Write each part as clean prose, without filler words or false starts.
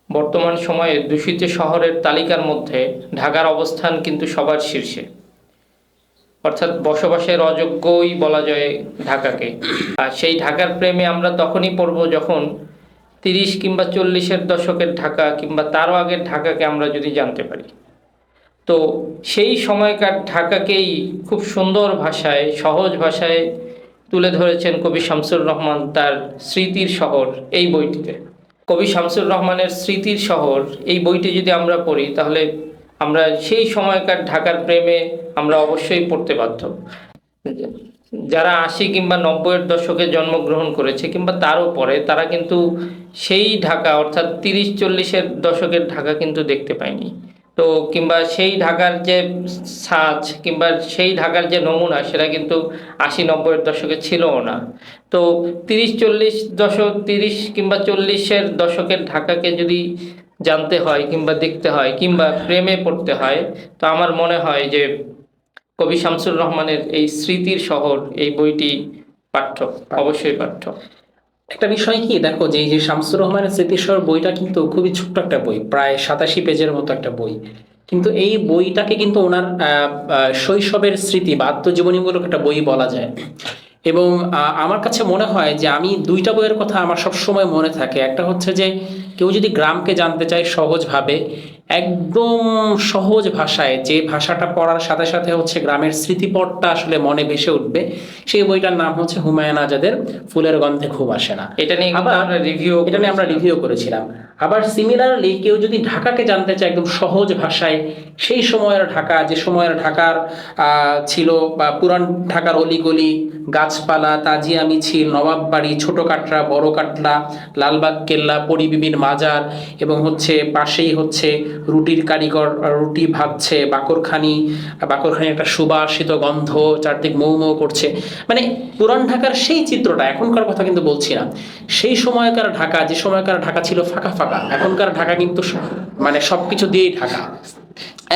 বর্তমান সময়ে দূষিত শহরের তালিকার মধ্যে ঢাকার অবস্থান কিন্তু সবার শীর্ষে, অর্থাৎ বসবাসের অযোগ্যই বলা যায় ঢাকাকে। আর সেই ঢাকার প্রেমে আমরা তখনই পড়ব যখন 30 কিংবা 40-এর দশকের ঢাকা কিংবা তারও আগের ঢাকাকে আমরা যদি জানতে পারি। তো সেই সময়কার ঢাকাকেই খুব সুন্দর ভাষায়, সহজ ভাষায় তুলে ধরেছেন কবি শামসুর রহমান তার স্মৃতির শহর এই বইটিতে। কবি শামসুর রহমানের স্মৃতির শহর এই বইটি যদি আমরা পড়ি, তাহলে আমরা সেই সময়কার ঢাকার প্রেমে আমরা অবশ্যই পড়তে বাধ্য। যারা 80 কিংবা 90-এর দশকে জন্মগ্রহণ করেছে কিংবা তারও পরে, তারা কিন্তু সেই ঢাকা অর্থাৎ 30-40-এর দশকের ঢাকা কিন্তু দেখতে পায়নি। তো কিংবা সেই ঢাকার যে ছাঁচ কিংবা সেই ঢাকার যে নমুনা, সেটা কিন্তু 80-90-এর দশকে ছিলও না। তো 30 কিংবা 40-এর দশকের ঢাকাকে যদি জানতে হয় কিংবা দেখতে হয় কিংবা প্রেমে পড়তে হয়, তো আমার মনে হয় যে কবি শামসুর রহমানের এই স্মৃতির শহর এই বইটি পাঠ্য, অবশ্যই পাঠ্য। একটা বিষয় কি দেখো, যে এই যে শামসুর রহমানের স্মৃতির শহর বইটা কিন্তু খুবই ছোট্ট একটা বই, প্রায় 87 পেজের মতো একটা বই। কিন্তু এই বইটাকে কিন্তু ওনার শৈশবের স্মৃতি বা আত্মজীবনীমূলক একটা বই বলা যায়। এবং আমার কাছে মনে হয় যে আমি দুইটা বইয়ের কথা আমার সবসময় মনে থাকে। একটা হচ্ছে যে কেউ যদি গ্রামকে জানতে চায় সহজভাবে, একদম সহজ ভাষায়, যে ভাষাটা পড়ার সাথে সাথে হচ্ছে গ্রামের স্মৃতিপটটা আসলে মনে ভেসে উঠবে, সেই বইটার নাম হচ্ছে হুমায়ুন আজাদের ফুলের গন্ধে ঘুম আসে না। এটা নিয়ে আমরা রিভিউ করেছিলাম। আবার সিমিলারলি কেউ যদি ঢাকাকে জানতে চায় একদম সহজ ভাষায়, সেই সময়ের ঢাকা, যে সময়ের ঢাকার ছিল বা পুরান ঢাকার অলিগলি, গাছপালা, তাজিয়া মিছিল, নবাব বাড়ি, ছোট কাটরা, বড় কাটলা, লালবাগ কেল্লা, পরিবিবির মাজার, এবং হচ্ছে পাশেই হচ্ছে রুটির কারিগর রুটি ভাজছে, বাকরখানি একটা সুবাসিত গন্ধ, চারদিক মৌ মৌ করছে। মানে পুরান ঢাকার সেই চিত্রটা, এখনকার কথা কিন্তু বলছি না, সেই সময়কার ঢাকা, যে সময়কার ঢাকা ছিল ফাঁকা ফাঁকা, এখনকার ঢাকা কিন্তু মানে সবকিছু দিয়েই ঢাকা,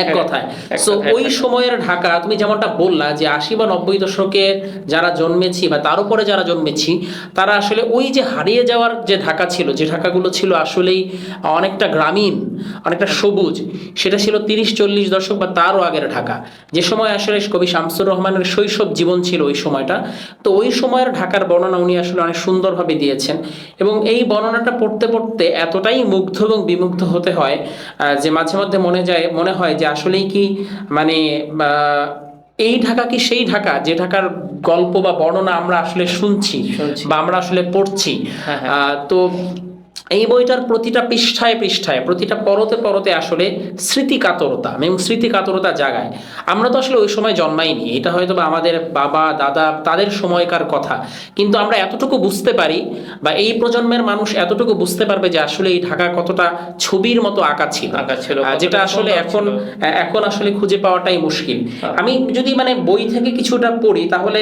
এক কথায়। সো ওই সময়ের ঢাকা, তুমি যেমনটা বললা যে 80 বা 90 দশকে যারা জন্মেছি বা তার উপরে যারা জন্মেছি, তারা আসলে ওই যে হারিয়ে যাওয়ার যে ঢাকা ছিল, যে ঢাকাগুলো ছিল আসলেই অনেকটা গ্রামীণ, অনেকটা সবুজ, সেটা ছিল 30-40 দশক বা তারও আগের ঢাকা, যে সময় আসলে কবি শামসুর রহমানের শৈশব জীবন ছিল ওই সময়টা। তো ওই সময়ের ঢাকার বর্ণনা উনি আসলে অনেক সুন্দরভাবে দিয়েছেন। এবং এই বর্ণনাটা পড়তে পড়তে এতটাই মুগ্ধ এবং বিমুগ্ধ হতে হয় যে মাঝে মধ্যে মনে হয় যে আসলেই কি মানে এই ঢাকা কি সেই ঢাকা যে ঢাকার গল্প বা বর্ণনা আমরা আসলে শুনছি বা আমরা আসলে পড়ছি। তো এই বইটার প্রতিটা পৃষ্ঠায় পৃষ্ঠায়, প্রতিটা পরতে পরতে আসলে স্মৃতিকাতরতা এবং স্মৃতিকাতরতা জাগায়। আমরা তো আসলে ওই সময় জন্মাইনি, এটা হয়তো বা আমাদের বাবা দাদা তাদের সময়কার কথা, কিন্তু আমরা এতটুকু বুঝতে পারি বা এই প্রজন্মের মানুষ এতটুকু বুঝতে পারবে যে আসলে এই ঢাকা কতটা ছবির মতো আঁকা ছিল, যেটা আসলে এখন আসলে খুঁজে পাওয়াটাই মুশকিল। আমি যদি মানে বই থেকে কিছুটা পড়ি, তাহলে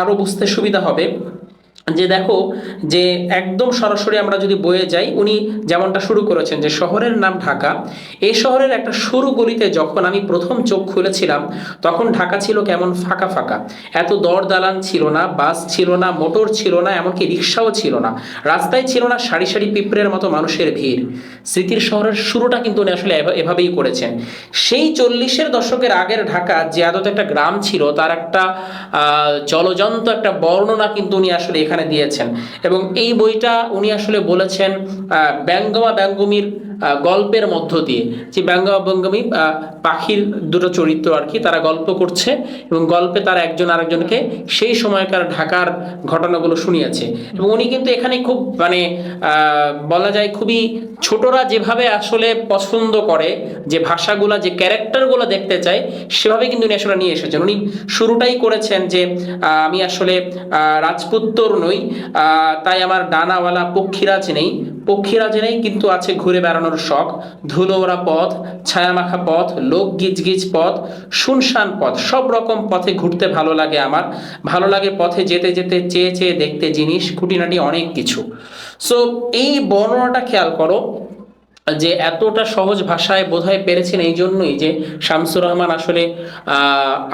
আরো বুঝতে সুবিধা হবে। যে দেখো, যে একদম সরাসরি আমরা যদি বয়ে যাই, উনি যেমনটা শুরু করেছেন যে শহরের নাম ঢাকা, এই শহরের একটা সরু গলিতে যখন আমি প্রথম চোখ খুলেছিলাম, তখন ঢাকা ছিল কেমন ফাঁকা ফাঁকা, এত দর দালান ছিল না, বাস ছিল না, মোটর ছিল না, এমনকি রিক্সাও ছিল না, রাস্তায় ছিল না সারি সারি পিঁপড়ের মতো মানুষের ভিড়। স্মৃতির শহরের শুরুটা কিন্তু উনি আসলে এভাবেই করেছেন। সেই 40-এর দশকের আগের ঢাকা যে আদতে একটা গ্রাম ছিল, তার একটা জলজন্ত একটা বর্ণনা কিন্তু উনি আসলে এখানে দিয়েছেন। এবং এই বইটা উনি আসলে বলেছেন ব্যঙ্গমা ব্যঙ্গমীর গল্পের মধ্য দিয়ে, যে ব্যঙ্গমা ব্যঙ্গমী পাখির দুটো চরিত্র আর কি, তারা গল্প করছে এবং গল্পে তারা একজন আরেকজনকে সেই সময়কার ঢাকার ঘটনাগুলো শুনিয়েছে। এবং উনি কিন্তু এখানে খুব মানে বলা যায় খুবই ছোটরা যেভাবে আসলে পছন্দ করে, যে ভাষাগুলা, যে ক্যারেক্টারগুলো দেখতে চায়, সেভাবে কিন্তু উনি আসলে নিয়ে এসেছেন। উনি শুরুটাই করেছেন যে আমি আসলে রাজপুত্তর নই, তাই আমার ডানাওয়ালা পক্ষীরাজ নেই, কিন্তু আছে ঘুরে বেড়ানোর শখ, ধুলো ওরা পথ, ছায়ামাখা পথ, লোক গিজ গিজ পথ, শুনশান পথ, সব রকম পথে ঘুরতে ভালো লাগে আমার, ভালো লাগে পথে যেতে যেতে চেয়ে চেয়ে দেখতে জিনিস, খুঁটিনাটি অনেক কিছু। সো এই বর্ণনাটা খেয়াল করো, যে এতটা সহজ ভাষায় বোধহয় পেরেছেন এই জন্যই যে শামসুর রহমান আসলে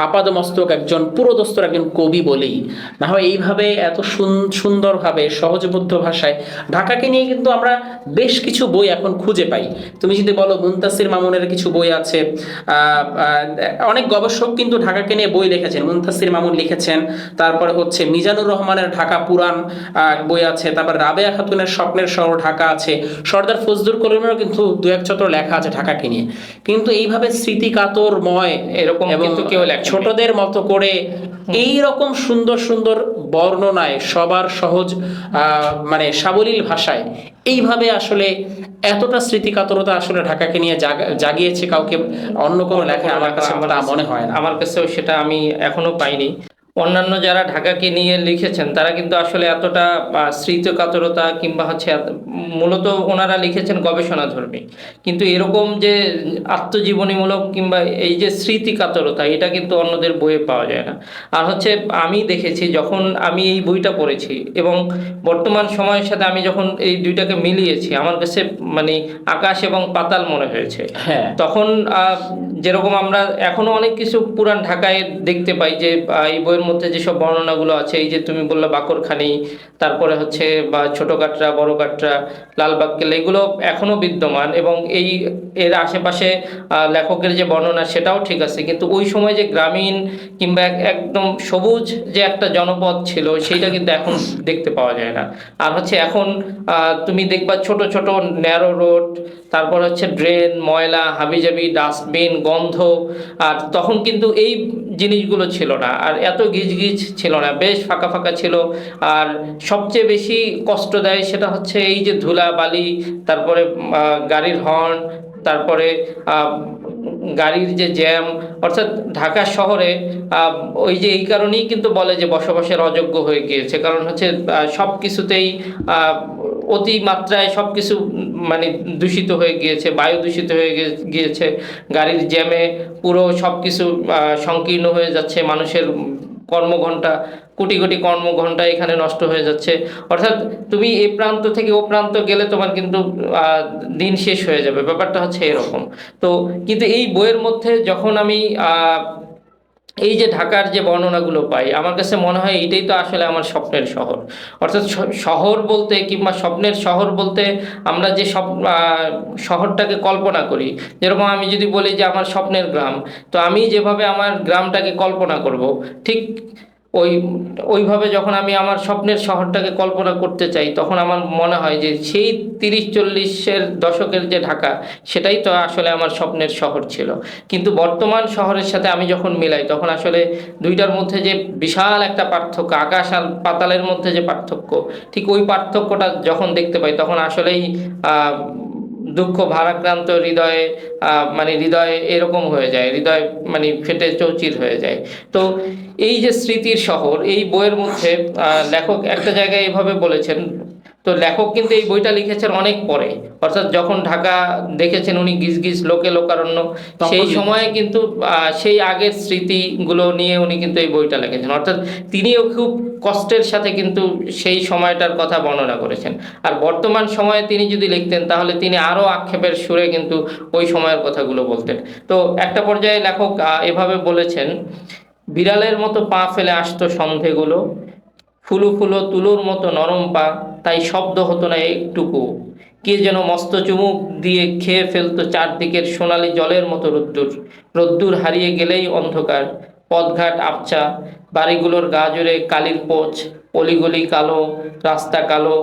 আপাদমস্তক একজন পুরোদস্তুর একজন কবি বলেই, না হয় এইভাবে এত সুন্দরভাবে সহজবোধ্য ভাষায় ঢাকাকে নিয়ে কিন্তু আমরা বেশ কিছু বই এখন খুঁজে পাই। তুমি যদি বলো মুনতাসির মামুনের কিছু বই আছে, অনেক গবেষক কিন্তু ঢাকাকে নিয়ে বই লিখেছেন, মুনতাসির মামুন লিখেছেন, তারপরে হচ্ছে মিজানুর রহমানের ঢাকা পুরাণ বই আছে, তারপর রাবেয়া খাতুনের স্বপ্নের শহর ঢাকা আছে, সর্দার ফজলুল করিমেরও কিন্তু দু এক চত্র লেখা আছে ঢাকাকে নিয়ে। কিন্তু এইভাবে স্মৃতিকাতরময় এরকম এবং কিন্তু কেউ লেখেনি। ছোটদের মতো করে এই রকম সুন্দর সুন্দর বর্ণনায় সবার সহজ মানে সাবলীল ভাষায় এইভাবে আসলে এতটা স্মৃতিকাতরতা আসলে ঢাকাকে নিয়ে জাগিয়েছে কাউকে অন্য কোনো লেখায় আমার কাছে তা মনে হয় না। আমার কাছেও সেটা আমি এখনো পাইনি। অন্যান্য যারা ঢাকাকে নিয়ে লিখেছেন তারা কিন্তু আসলে এতটা স্মৃতিকাতরতা কিংবা হচ্ছে মূলত ওনারা লিখেছেন গবেষণাধর্মী, কিন্তু এরকম যে আত্মজীবনীমূলক কিংবা এই যে স্মৃতিকাতরতা এটা কিন্তু অন্যদের বইয়ে পাওয়া যায় না। আর হচ্ছে আমি দেখেছি যখন আমি এই বইটা পড়েছি এবং বর্তমান সময়ের সাথে আমি যখন এই দুইটাকে মিলিয়েছি আমার কাছে মানে আকাশ এবং পাতাল মনে হয়েছে। হ্যাঁ, তখন যেরকম আমরা এখনো অনেক কিছু পুরান ঢাকায় দেখতে পাই যে এই বইয়ের মধ্যে যেসব বর্ণনাগুলো আছে, এই যে তুমি বললা বাকরখানি, তারপরে হচ্ছে বা ছোট কাটরা, বড় কাটরা, লালবাগ কেল্লা, এগুলো এখনো বিদ্যমান এবং এর আশেপাশে লেখকের যে বর্ণনা সেটাও ঠিক আছে, কিন্তু ওই সময় যে গ্রামীণ কিংবা একদম সবুজ যে একটা জনপদ ছিল সেইটা কিন্তু এখন দেখতে পাওয়া যায় না। আর হচ্ছে এখন তুমি দেখবা ছোট ছোট ন্যারো রোড, তারপর হচ্ছে ড্রেন, ময়লা, হাবিজাবি, ডাস্টবিন, গন্ধ। আর তখন কিন্তু এই জিনিসগুলো ছিল না, আর এত গিজগিজ ছিল না, বেশ ফাঁকা ফাঁকা ছিল। আর সবচেয়ে বেশি কষ্ট দেয় সেটা হচ্ছে এই যে ধুলা বালি, তারপরে গাড়ির হর্ন, তারপরে গাড়ির যে জ্যাম। অর্থাৎ ঢাকা শহরে ওই যে এই কারণেই কিন্তু বলে যে বসবাসের অযোগ্য হয়ে গিয়েছে, কারণ হচ্ছে সব কিছুতেই অতিমাত্রায় সব কিছু মানে দূষিত হয়ে গিয়েছে, বায়ু দূষিত হয়ে গিয়েছে, গাড়ির জ্যামে পুরো সব কিছু সংকীর্ণ হয়ে যাচ্ছে, মানুষের কর্মঘণ্টা, কোটি কোটি কর্মঘণ্টা এখানে নষ্ট হয়ে যাচ্ছে। অর্থাৎ তুমি এ প্রান্ত থেকে ও প্রান্ত গেলে তোমার কিন্তু দিন শেষ হয়ে যাবে, ব্যাপারটা হচ্ছে এরকম। তো কিন্তু এই বইয়ের মধ্যে যখন আমি এই যে ঢাকার যে বর্ণনাগুলো পাই আমার কাছে মনে হয় এটাই তো আসলে আমার স্বপ্নের শহর। অর্থাৎ শহর বলতে কিংবা স্বপ্নের শহর বলতে আমরা যে সব শহরটাকে কল্পনা করি, যেরকম আমি যদি বলি যে আমার স্বপ্নের গ্রাম, তো আমি যেভাবে আমার গ্রামটাকে কল্পনা করব, ঠিক ওইভাবে যখন আমি আমার স্বপ্নের শহরটাকে কল্পনা করতে চাই তখন আমার মনে হয় যে সেই 30-40-এর দশকের যে ঢাকা সেটাই তো আসলে আমার স্বপ্নের শহর ছিল। কিন্তু বর্তমান শহরের সাথে আমি যখন মিলাই তখন আসলে দুইটার মধ্যে যে বিশাল একটা পার্থক্য, আকাশ আর পাতালের মধ্যে যে পার্থক্য, ঠিক ওই পার্থক্যটা যখন দেখতে পাই তখন আসলেই দুঃখ ভারাক্রান্ত হৃদয়ে মানে হৃদয় এরকম হয়ে যায়, হৃদয় মানে ফেটে চৌচির হয়ে যায়। তো এই যে স্মৃতির শহর এই বইয়ের মধ্যে লেখক একটা জায়গায় এভাবে বলেছেন, তো লেখক কিন্তু এই বইটা লিখেছেন অনেক পরে, অর্থাৎ যখন ঢাকা দেখেছেন উনি গিজ লোকে লোকারণ্য, সেই সময়ে কিন্তু সেই আগের স্মৃতিগুলো নিয়ে উনি কিন্তু এই বইটা লিখেছেন। অর্থাৎ তিনিও খুব কষ্টের সাথে কিন্তু সেই সময়টার কথা বর্ণনা করেছেন। আর বর্তমান সময়ে তিনি যদি লিখতেন তাহলে তিনি আরও আক্ষেপের সুরে কিন্তু ওই সময়ের কথাগুলো বলতেন। তো একটা পর্যায়ে লেখক এভাবে বলেছেন, বিড়ালের মতো পা ফেলে আসতো সন্ধেগুলো, ফুলো ফুলো তুলোর মতো নরম পা, তাই শব্দ হতো না একটুকু, কে যেন মস্ত চুমুক দিয়ে খেয়ে ফেলতো চারদিকের সোনালি জলের মতো রোদ্দুর, রোদ্দুর হারিয়ে গেলেই অন্ধকার, পথঘাট আবছা, বাড়িগুলোর গা জুড়ে কালির পোচ, অলিগলি কালো, রাস্তা কালো,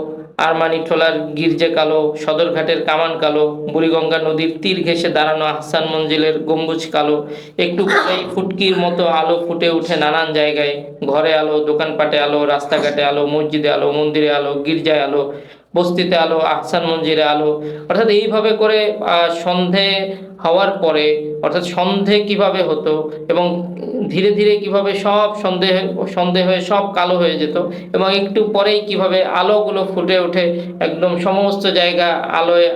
আরমানি টোলার গির্জে কালো, সদরঘাটের কামান কালো, বুড়িগঙ্গা নদীর তীর ঘেঁষে দাঁড়ানো আহসান মঞ্জিলের গম্বুজ কালো, একটু পরেই ফুটকির মতো আলো ফুটে উঠে নানান জায়গায়, ঘরে আলো, দোকানপাটে আলো, রাস্তাঘাটে আলো, মসজিদে আলো, মন্দিরে আলো, গির্জায় আলো, বস্তিতে আলো, আহসান মঞ্জিলে আলো। অর্থাৎ এইভাবে করে সন্ধে হওয়ার পরে, অর্থাৎ সন্ধে কিভাবে হতো এবং ধীরে ধীরে কিভাবে সব সন্ধে হয়ে সব কালো হয়ে যেত এবং একটু পরেই কিভাবে আলোগুলো ফুটে ওঠে, একদম সমস্ত জায়গা আলোয়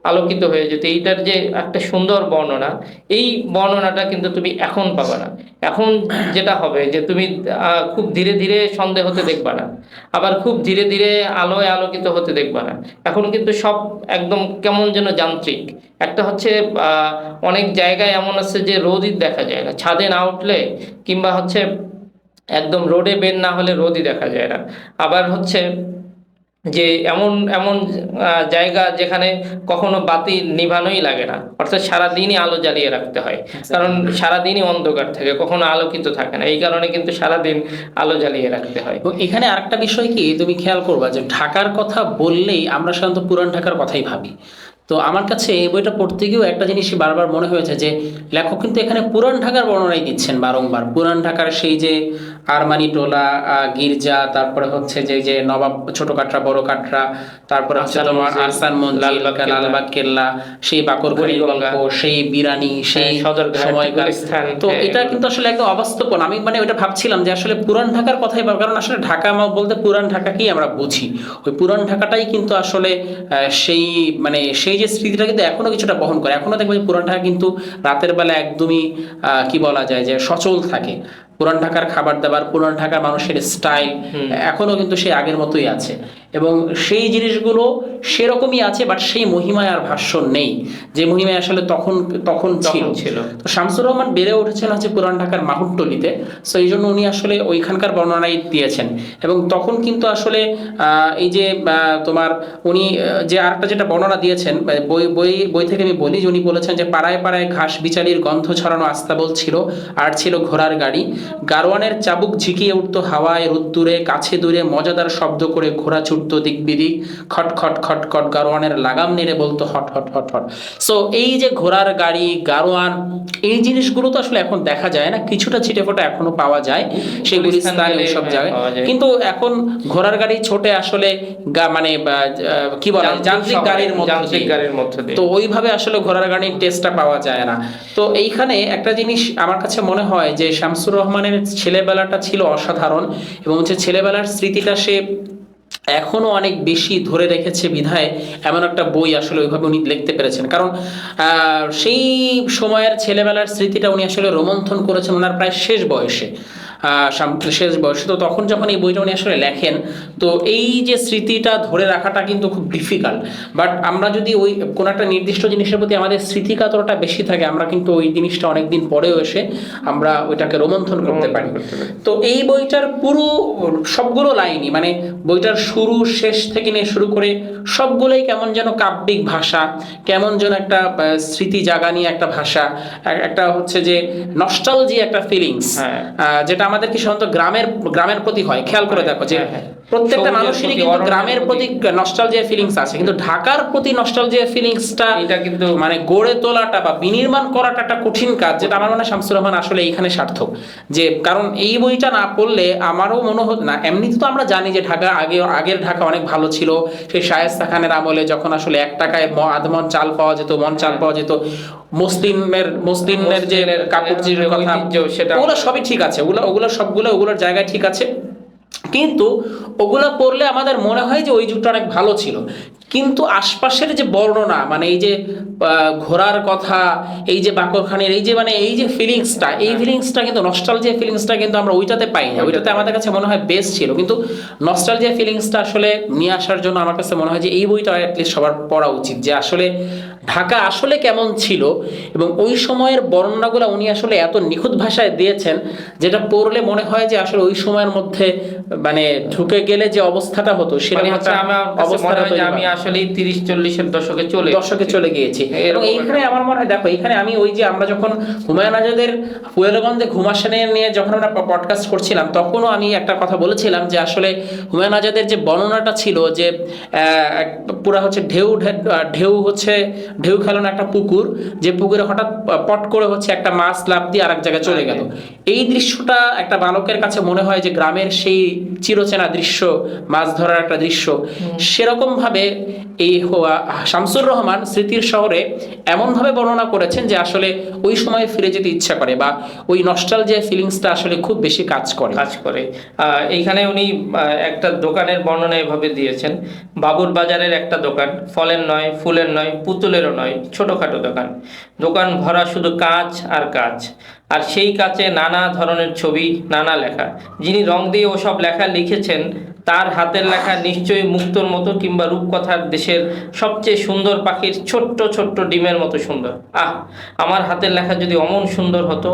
আলোকিত হয়ে যেত। এইটার যে একটা সুন্দর বর্ণনা, এই বর্ণনাটা কিন্তু তুমি এখন পাবা না। এখন যেটা হবে যে তুমি খুব ধীরে ধীরে সন্ধ্যে হতে দেখবা না, আবার খুব ধীরে ধীরে আলোয় আলোকিত হতে দেখবা না। এখন কিন্তু সব একদম কেমন যেন যান্ত্রিক। একটা হচ্ছে অনেক জায়গায় এমন আছে যে রোদই দেখা যায় না, ছাদে না উঠলে কিংবা হচ্ছে একদম রোডে বের না হলে রোদই দেখা যায় না। আবার হচ্ছে যে এমন এমন জায়গা যেখানে কখনো বাতি নিভানোই লাগে না, অর্থাৎ সারাদিনই আলো জ্বালিয়ে রাখতে হয়, কারণ সারাদিনই অন্ধকার থাকে, কখনো আলোকিত থাকে না। এই কারণে কিন্তু সারাদিন আলো জ্বালিয়ে রাখতে হয়। এবং এখানে আরেকটা বিষয় কি তুমি খেয়াল করবা যে ঢাকার কথা বললেই আমরা সাধারণত পুরান ঢাকার কথাই ভাবি। তো আমার কাছে এই বইটা পড়তে গিয়েও একটা জিনিসই বারবার মনে হয়েছে যে লেখক কিন্তু এখানে পুরান ঢাকার বর্ণনাই দিচ্ছেন বারংবার। পুরান ঢাকার সেই যে আরমানি টোলা, গির্জা, তারপরে হচ্ছে যে যে নবাব ছোট কাটরা বড় কাটরা, তারপরে হচ্ছে তোমার আহসান মঞ্জিল, লালবাগ কেল্লা, সেই বাকরখানি গল্প, সেই বিরানি, সেই সময়গুলো। তো এটা কিন্তু আসলে একদম অবাস্তবন। আমি মানে ওটা ভাবছিলাম যে আসলে পুরান ঢাকার কথাই ভাব, কারণ আসলে ঢাকা বলতে পুরান ঢাকাকেই আমরা বুঝি। ওই পুরান ঢাকাটাই কিন্তু আসলে সেই মানে সেই যে স্মৃতিটা কিন্তু এখনো কিছুটা বহন করে। এখনো দেখবে যে পুরান ঢাকা কিন্তু রাতের বেলা একদমই কি বলা যায় যে সচল থাকে। পুরান ঢাকার খাবার দাবার, পুরান ঢাকার মানুষের স্টাইল এখনো কিন্তু সেই আগের মতোই আছে, এবং সেই জিনিসগুলো সেরকমই আছে, বাট সেই মহিমায় আর ভাষ্য নেই যে মহিমায় আসলে তখন তখন ছিল। তো শামসুর রহমান বেড়ে উঠেছেন হচ্ছে পুরান ঢাকার মাহুরটলিতে, সো এই জন্য উনি আসলে ওইখানকার বর্ণনাই দিয়েছেন। এবং তখন কিন্তু আসলে এই যে তোমার উনি যে আরেকটা যেটা বর্ণনা দিয়েছেন বই থেকে আমি বলি যে উনি বলেছেন যে পাড়ায় পাড়ায় ঘাস বিচালির গন্ধ ছড়ানো আস্তাবল ছিল, আর ছিল ঘোড়ার গাড়ি, গারোয়ানের চাবুক ঝিকিয়ে উঠতো হাওয়ায় রোদ্দুরে, কাছে দূরে মজাদার শব্দ করে ঘোড়া ছুটতো দিক বিদিক, খট খট খট খট, গারোয়ানের লাগাম নেড়ে বলতো hot hot hot hot. So এই যে ঘোড়ার গাড়ি, গারোয়ান, এই জিনিসগুলো তো আসলে এখন দেখা যায় না, কিছুটা ছিটেফোঁটা এখনো পাওয়া যায় সেই গুলিস্তান সব জায়গায়, কিন্তু এখন ঘোড়ার গাড়ি ছোটে আসলে মানে কি বলে যান্ত্রিক গাড়ির মধ্যে, তো ওইভাবে আসলে ঘোড়ার গাড়ির টেস্টটা পাওয়া যায় না। তো এইখানে একটা জিনিস আমার কাছে মনে হয় যে শামসুর রহমানের ছেলেবেলাটা ছিল অসাধারণ, এবং হচ্ছে ছেলেবেলার স্মৃতিটা সে এখনো অনেক বেশি ধরে রেখেছে বিধায় এমন একটা বই আসলে ওইভাবে উনি লিখতে পেরেছেন। কারণ সেই সময়ের ছেলেবেলার স্মৃতিটা উনি আসলে রোমন্থন করেছেন ওনার প্রায় শেষ বয়সে। তো তখন যখন এই বইটা উনি আসলে লেখেন, তো এই যে স্মৃতিটা ধরে রাখাটা কিন্তু খুব ডিফিকাল্ট। বাট আমরা যদি ওই কোনো একটা নির্দিষ্ট জিনিসের প্রতি আমাদের স্মৃতিকাতরটা বেশি থাকে, আমরা কিন্তু ওই জিনিসটা অনেকদিন পরেও এসে আমরা ওইটাকে রোমন্থন করতে পারি। তো এই বইটার পুরো সবগুলো লাইনই মানে বইটার শুরু শেষ থেকে নিয়ে শুরু করে সবগুলোই কেমন যেন কাব্যিক ভাষা, কেমন যেন একটা স্মৃতি জাগানি একটা ভাষা, একটা হচ্ছে যে নস্টালজি একটা ফিলিংস, যেটা আমাদের কি সাধারণত গ্রামের প্রতি হয়। খেয়াল করে দেখো যে প্রত্যেকটা মানুষেরই কিন্তু গ্রামের প্রতি নস্টালজিয়া ফিলিংস আছে, কিন্তু ঢাকার প্রতি নস্টালজিয়া ফিলিংসটা এটা কিন্তু মানে গড়ে তোলাটা বা বিনির্মাণ করাটা একটা কঠিন কাজ, যেটা আমার মনে হয় শামসুর রহমান আসলে এইখানে সার্থক। যে কারণ এই বইটা না পড়লে আমারও মনে হতো না, এমনিতে তো আমরা জানি যে ঢাকা আগের ঢাকা অনেক ভালো ছিল, সেই শায়েস্তা খানের আমলে যখন আসলে 1 টাকায় আধমন চাল পাওয়া যেত, মন চাল পাওয়া যেত, মুসলিমের যে কাপড় চিরের কথা, ওগুলো সবই ঠিক আছে, ওগুলোর জায়গায় ঠিক আছে, কিন্তু ওগুলো পড়লে আমাদের মনে হয় যে ওই যুগটা অনেক ভালো ছিল। কিন্তু আশপাশের যে বর্ণনা মানে এই যে ঘোড়ার কথা, এই যে বাকরখানির এই যে মানে এই যে ফিলিংসটা, এই ফিলিংসটা কিন্তু নস্টালজিয়া ফিলিংসটা কিন্তু আমরা ওইটাতে পাই না। ওইটাতে আমাদের কাছে মনে হয় বেস্ট ছিল, কিন্তু নস্টালজিয়া ফিলিংসটা আসলে নিয়ে আসার জন্য আমার কাছে মনে হয় যে এই বইটা অ্যাটলিস্ট সবার পড়া উচিত, যে আসলে ঢাকা আসলে কেমন ছিল এবং ওই সময়ের বর্ণনাগুলো উনি আসলে এত নিখুঁত ভাষায় দিয়েছেন, যেটা পড়লে মনে হয় যে আসলে ওই সময়ের মধ্যে মানে ঢুকে গেলে যে অবস্থাটা হতো সেটা আমি আসলে 30-40-এর দশকে চলে গিয়েছি। এবং এইখানে আমার মনে হয় দেখো, এখানে আমি ওই যে আমরা যখন হুমায়ুন আজাদের ফুয়েলগঞ্জে ঘুমাসানে নিয়ে যখন আমরা পডকাস্ট করছিলাম, তখনও আমি একটা কথা বলেছিলাম যে আসলে হুমায়ুন আজাদের যে বর্ণনাটা ছিল যে পুরা হচ্ছে ঢেউ হচ্ছে ঢেউ খেলানো একটা পুকুর, যে পুকুরে হঠাৎ পট করে হচ্ছে একটা মাছ লাফ দিয়ে আরেক জায়গায় চলে গেল, এই দৃশ্যটা একটা বালকের কাছে মনে হয় যে গ্রামের সেই চিরচেনা দৃশ্য, মাছ ধরার একটা দৃশ্য, সেরকম ভাবে এই শামসুর রহমান স্মৃতির শহরে এমন ভাবে বর্ণনা করেছেন যে আসলে ওই সময় ফিরে যেতে ইচ্ছা করে, বা ওই নস্টালজিয়া ফিলিংসটা আসলে খুব বেশি কাজ করে। এইখানে উনি একটা দোকানের বর্ণনা এভাবে দিয়েছেন, বাবুর বাজারের একটা দোকান, ফলের নয়, ফুলের নয়, পুতুলেরও নয়, ছোটখাটো দোকান। দোকান ভরা শুধু কাঁচ আর কাঁচ, আর সেই কাঁচে নানা ধরনের ছবি, নানা লেখা। যিনি রং দিয়ে ওসব লেখা লিখেছেন তার হাতের লেখা নিশ্চয়ই মুক্তোর মতো, কিংবা রূপকথার দেশের সবচেয়ে সুন্দর পাখির ছোট্ট ছোট্ট ডিমের মতো সুন্দর। আমার হাতের লেখা যদি অমন সুন্দর হতো,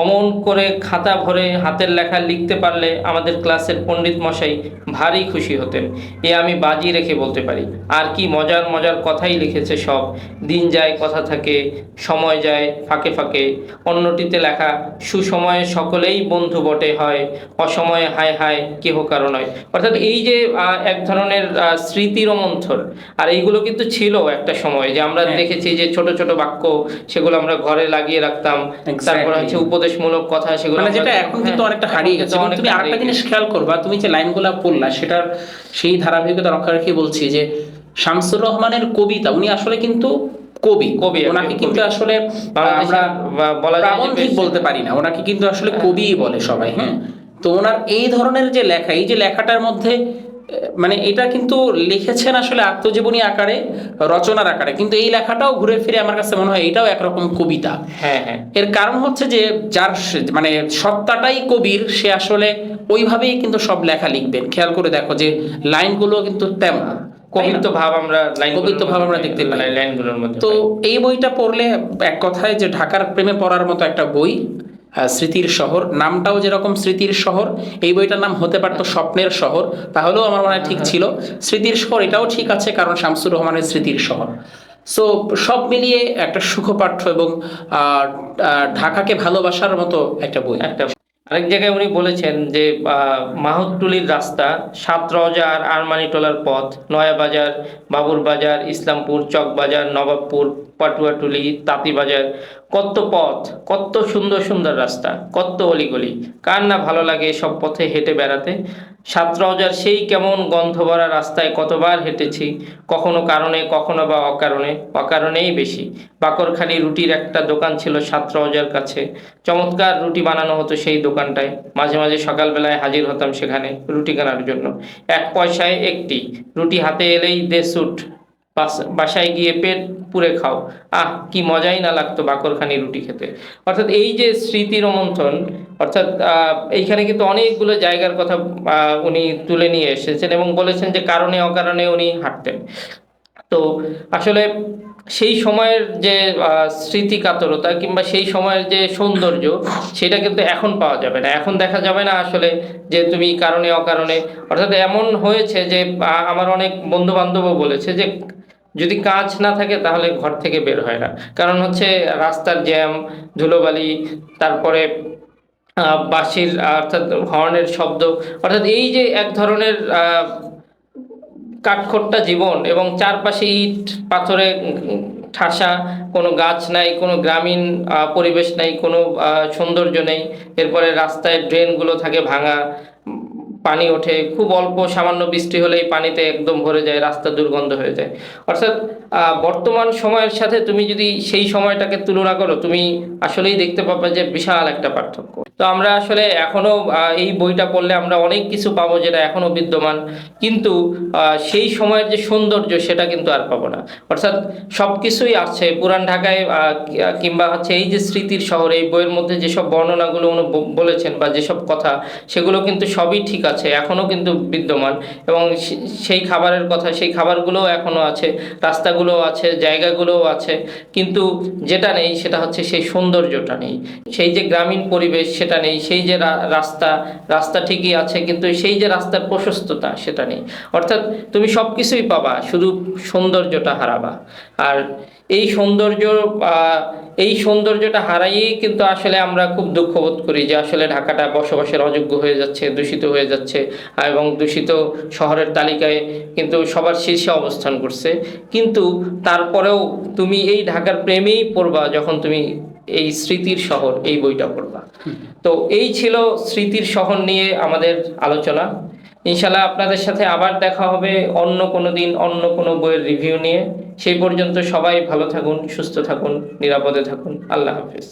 অমন করে খাতা ভরে হাতের লেখা লিখতে পারলে আমাদের ক্লাসের পণ্ডিত মশাই ভারী খুশি হতেন, এ আমি বাজি রেখে বলতে পারি। আর কি মজার মজার কথাই লিখেছে সব। দিন যায় কথা থাকে, সময় যায় ফাঁকে ফাঁকে। অন্যটিতে লেখা, সুসময়ে সকলেই বন্ধু বটে হয়, অসময়ে হায় হায় কেহ কারো নয়। অর্থাৎ এই যে এক ধরনের স্মৃতি রোমন্থন, আর এইগুলো কিন্তু ছিল একটা সময়, যে আমরা দেখেছি যে ছোট ছোট বাক্য, সেগুলো আমরা ঘরে লাগিয়ে রাখতাম। তারপরে হচ্ছে উপদেশমূলক কথা, সেগুলো মানে যেটা এখন কিন্তু অনেকটা হারিয়ে গেছে। এবং তুমি আরেকটা জিনিস খেয়াল করবা, তুমি যে লাইনগুলো পড়লা সেটার সেই ধারাবাহিকতা রক্ষা রেখে বলছি যে শামসুর রহমানের কবিতা, উনি আসলে কিন্তু কবি, ওনাকে কিন্তু আসলে আমরা প্রাবন্ধিক বলতে পারি না, ওনাকে কিন্তু আসলে কবি বলে সবাই। হ্যাঁ, তো ওনার এই ধরনের যে লেখা, এই যে লেখাটার মধ্যে মানে এটা কিন্তু লিখেছেন আসলে আত্মজীবনী আকারে, রচনার আকারে, কিন্তু এই লেখাটাও ঘুরে ফিরে আমার কাছে মনে হয় এটাও একরকম কবিতা। হ্যাঁ হ্যাঁ, এর কারণ হচ্ছে যে যার মানে সত্তাটাই কবির, সে আসলে ওইভাবেই কিন্তু সব লেখা লিখবেন। খেয়াল করে দেখো যে লাইনগুলো কিন্তু তেমন কবিত্ব ভাব আমরা দেখতে পাই লাইনগুলোর মধ্যে। তো এই বইটা পড়লে এক কথায় যে ঢাকার প্রেমে পড়ার মতো একটা বই। স্মৃতির শহর নামটাও যেরকম স্মৃতির শহর, এই বইটার নাম হতে পারতো স্বপ্নের শহর, তাহলেও আমার মনে হয় ঠিক ছিল। স্মৃতির শহর এটাও ঠিক আছে, কারণ শামসুর রহমানের স্মৃতির শহর। সো সব মিলিয়ে একটা সুখপাঠ্য এবং ঢাকাকে ভালোবাসার মতো একটা বই। আরেক জায়গায় উনি বলেছেন যে মাহুতটুলির রাস্তা, সাতরজা আর আরমানিটোলার পথ, নয়াবাজার, বাবুর বাজার, ইসলামপুর, চকবাজার, নবাবপুর, পাটুয়াটুলি, তাঁতিবাজার, কত পথ, কত সুন্দর সুন্দর রাস্তা, কত অলিগলি। কার না ভালো লাগে সব পথে হেঁটে বেড়াতে। সাতরজার সেই কেমন গন্ধ ভরা রাস্তায় কতবার হেঁটেছি, কখনো কারণে, কখনো বা অকারণে, অকারণেই বেশি। বাকরখালি রুটির একটা দোকান ছিল সাতরজার কাছে, চমৎকার রুটি বানানো হতো সেই দোকানটায়। মাঝে মাঝে সকালবেলায় হাজির হতাম সেখানে রুটি কেনার জন্য। 1 পয়সায় একটি রুটি হাতে এলেই দে স্যুট, বাসায় গিয়ে পেট পুরে খাও। কি মজাই না লাগতো বাকরখানি রুটি খেতে। অর্থাৎ এই যে স্মৃতি রোমন্থন, অর্থাৎ এইখানে কিন্তু অনেকগুলো জায়গার কথা উনি তুলে নিয়ে এসেছেন এবং বলেছেন যে কারণে অকারণে উনি হাঁটতেন। তো আসলে সেই সময়ের যে স্মৃতি কাতরতা কিংবা সেই সময়ের যে সৌন্দর্য, সেটা কিন্তু এখন পাওয়া যাবে না। এখন দেখা যাবে না আসলে যে তুমি কারণে অকারণে, অর্থাৎ এমন হয়েছে যে আমার অনেক বন্ধু বান্ধবও বলেছে যে যদি কাজ না থাকে তাহলে ঘর থেকে বের হয় না। কারণ হচ্ছে রাস্তার জ্যাম, ধুলোবালি, তারপরে বাঁশির অর্থাৎ হর্নের শব্দ, অর্থাৎ এই যে এক ধরনের কাঠখোট্টা জীবন, এবং চারপাশে ইট পাথরে ঠাসা, কোনো গাছ নাই, কোনো গ্রামীণ পরিবেশ নাই, কোনো সৌন্দর্য নেই। এরপরে রাস্তায় ড্রেনগুলো থাকে ভাঙা, পানি ওঠে খুব অল্প, সামান্য বৃষ্টি হলেই পানিতে একদম ভরে যায়, রাস্তা দুর্গন্ধ হয়ে যায়। অর্থাৎ বর্তমান সময়ের সাথে তুমি যদি সেই সময়টাকে তুলনা করো, তুমি আসলেই দেখতে পাবে যে বিশাল একটা পার্থক্য। তো আমরা আসলে এখনো এই বইটা পড়লে আমরা অনেক কিছু পাবো যেটা এখনো বিদ্যমান, কিন্তু সেই সময়ের যে সৌন্দর্য সেটা কিন্তু আর পাবো না। অর্থাৎ সব কিছুই আছে পুরান ঢাকায়, কিংবা হচ্ছে এই যে স্মৃতির শহর, এই বইয়ের মধ্যে যেসব বর্ণনাগুলো উনি বলেছেন বা যেসব কথা, সেগুলো কিন্তু সবই ঠিক আছে, এখনো কিন্তু বিদ্যমান। এবং সেই খাবারের কথা, সেই খাবারগুলোও এখনো আছে, রাস্তাগুলোও আছে, জায়গাগুলোও আছে, কিন্তু যেটা নেই সেটা হচ্ছে সেই সৌন্দর্যটা নেই, সেই যে গ্রামীণ পরিবেশ সেটা নেই, সেই যে রাস্তা ঠিকই আছে কিন্তু সেই যে রাস্তার প্রশস্ততা সেটা নেই। অর্থাৎ তুমি সব কিছুই পাবা, শুধু সৌন্দর্যটা হারাবা। আর এই সৌন্দর্যটা হারাইয়েই কিন্তু আসলে আমরা খুব দুঃখ বোধ করি যে আসলে ঢাকাটা বসবাসের অযোগ্য হয়ে যাচ্ছে, দূষিত হয়ে যাচ্ছে, এবং দূষিত শহরের তালিকায় কিন্তু সবার শীর্ষে অবস্থান করছে। কিন্তু তারপরেও তুমি এই ঢাকার প্রেমেই পড়বা যখন তুমি এই স্মৃতির শহর এই বইটা পড়বা। তো এই ছিল স্মৃতির শহর নিয়ে আমাদের আলোচনা। ইনশাল্লাহ আপনাদের সাথে আবার দেখা হবে অন্য কোনো দিন অন্য কোনো বইয়ের রিভিউ নিয়ে। সেই পর্যন্ত সবাই ভালো থাকুন, সুস্থ থাকুন, নিরাপদে থাকুন। আল্লাহ হাফেজ।